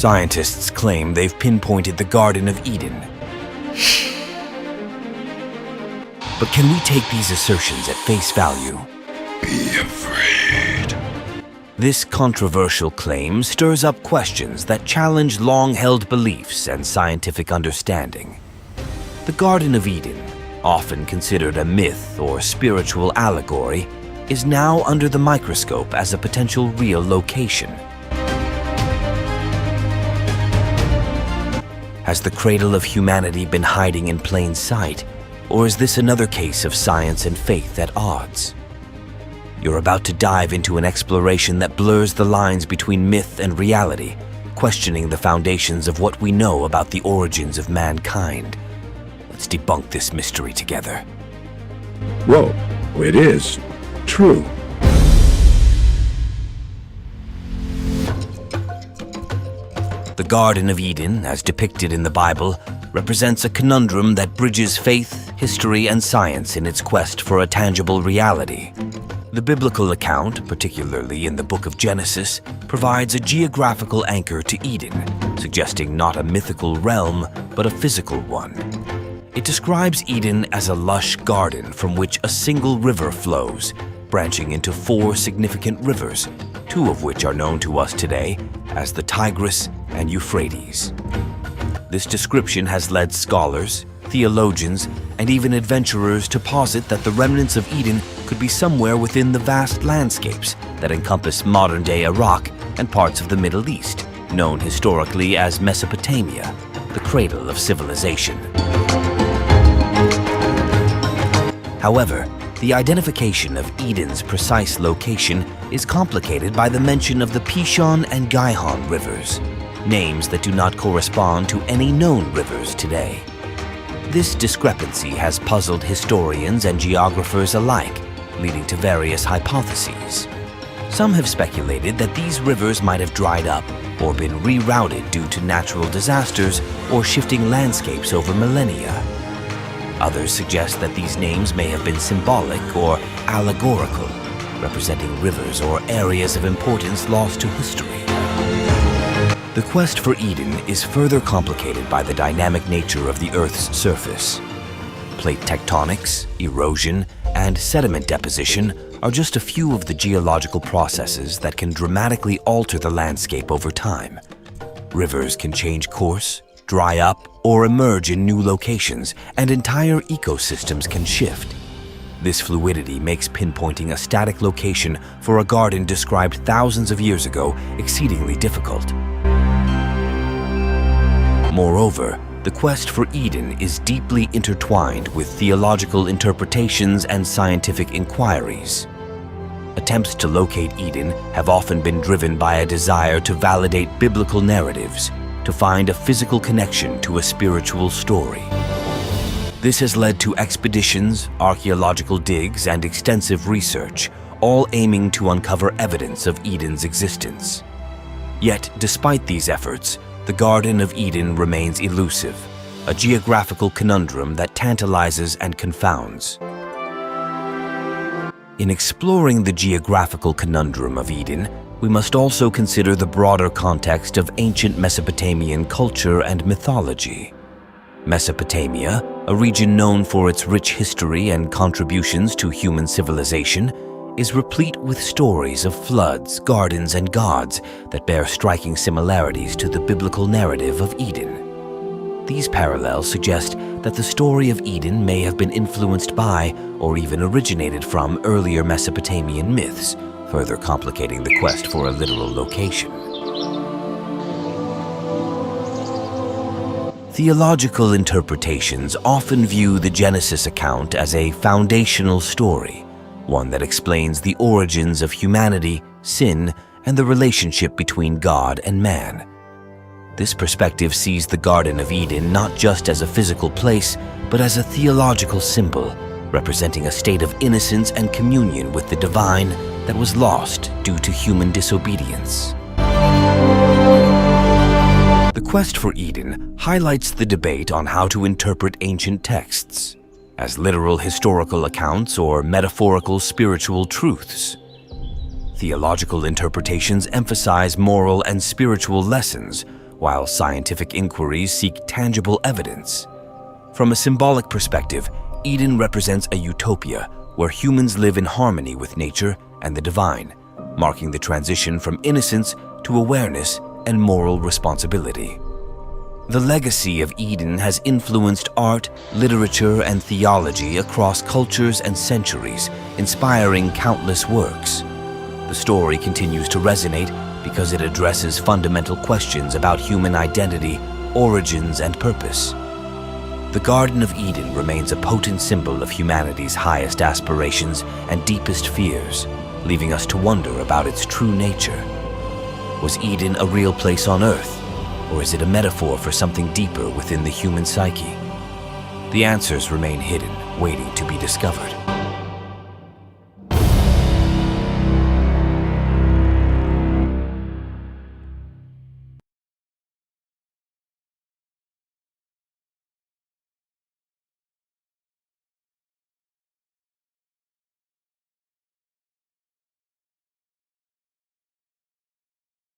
Scientists claim they've pinpointed the Garden of Eden. But can we take these assertions at face value? Be afraid. This controversial claim stirs up questions that challenge long-held beliefs and scientific understanding. The Garden of Eden, often considered a myth or spiritual allegory, is now under the microscope as a potential real location. Has the cradle of humanity been hiding in plain sight, or is this another case of science and faith at odds? You're about to dive into an exploration that blurs the lines between myth and reality, questioning the foundations of what we know about the origins of mankind. Let's debunk this mystery together. Whoa, it is true. The Garden of Eden, as depicted in the Bible, represents a conundrum that bridges faith, history, and science in its quest for a tangible reality. The biblical account, particularly in the book of Genesis, provides a geographical anchor to Eden, suggesting not a mythical realm, but a physical one. It describes Eden as a lush garden from which a single river flows, branching into 4 significant rivers, 2 of which are known to us today as the Tigris and Euphrates. This description has led scholars, theologians, and even adventurers to posit that the remnants of Eden could be somewhere within the vast landscapes that encompass modern-day Iraq and parts of the Middle East, known historically as Mesopotamia, the cradle of civilization. However, the identification of Eden's precise location is complicated by the mention of the Pishon and Gihon rivers, names that do not correspond to any known rivers today. This discrepancy has puzzled historians and geographers alike, leading to various hypotheses. Some have speculated that these rivers might have dried up or been rerouted due to natural disasters or shifting landscapes over millennia. Others suggest that these names may have been symbolic or allegorical, representing rivers or areas of importance lost to history. The quest for Eden is further complicated by the dynamic nature of the Earth's surface. Plate tectonics, erosion, and sediment deposition are just a few of the geological processes that can dramatically alter the landscape over time. Rivers can change course, dry up, or emerge in new locations, and entire ecosystems can shift. This fluidity makes pinpointing a static location for a garden described thousands of years ago exceedingly difficult. Moreover, the quest for Eden is deeply intertwined with theological interpretations and scientific inquiries. Attempts to locate Eden have often been driven by a desire to validate biblical narratives, to find a physical connection to a spiritual story. This has led to expeditions, archaeological digs, and extensive research, all aiming to uncover evidence of Eden's existence. Yet, despite these efforts, the Garden of Eden remains elusive, a geographical conundrum that tantalizes and confounds. In exploring the geographical conundrum of Eden, we must also consider the broader context of ancient Mesopotamian culture and mythology. Mesopotamia, a region known for its rich history and contributions to human civilization, is replete with stories of floods, gardens, and gods that bear striking similarities to the biblical narrative of Eden. These parallels suggest that the story of Eden may have been influenced by or even originated from earlier Mesopotamian myths, further complicating the quest for a literal location. Theological interpretations often view the Genesis account as a foundational story, one that explains the origins of humanity, sin, and the relationship between God and man. This perspective sees the Garden of Eden not just as a physical place, but as a theological symbol, representing a state of innocence and communion with the divine that was lost due to human disobedience. The quest for Eden highlights the debate on how to interpret ancient texts, as literal historical accounts or metaphorical spiritual truths. Theological interpretations emphasize moral and spiritual lessons, while scientific inquiries seek tangible evidence. From a symbolic perspective, Eden represents a utopia where humans live in harmony with nature and the divine, marking the transition from innocence to awareness and moral responsibility. The legacy of Eden has influenced art, literature, and theology across cultures and centuries, inspiring countless works. The story continues to resonate because it addresses fundamental questions about human identity, origins, and purpose. The Garden of Eden remains a potent symbol of humanity's highest aspirations and deepest fears, leaving us to wonder about its true nature. Was Eden a real place on Earth, or is it a metaphor for something deeper within the human psyche? The answers remain hidden, waiting to be discovered.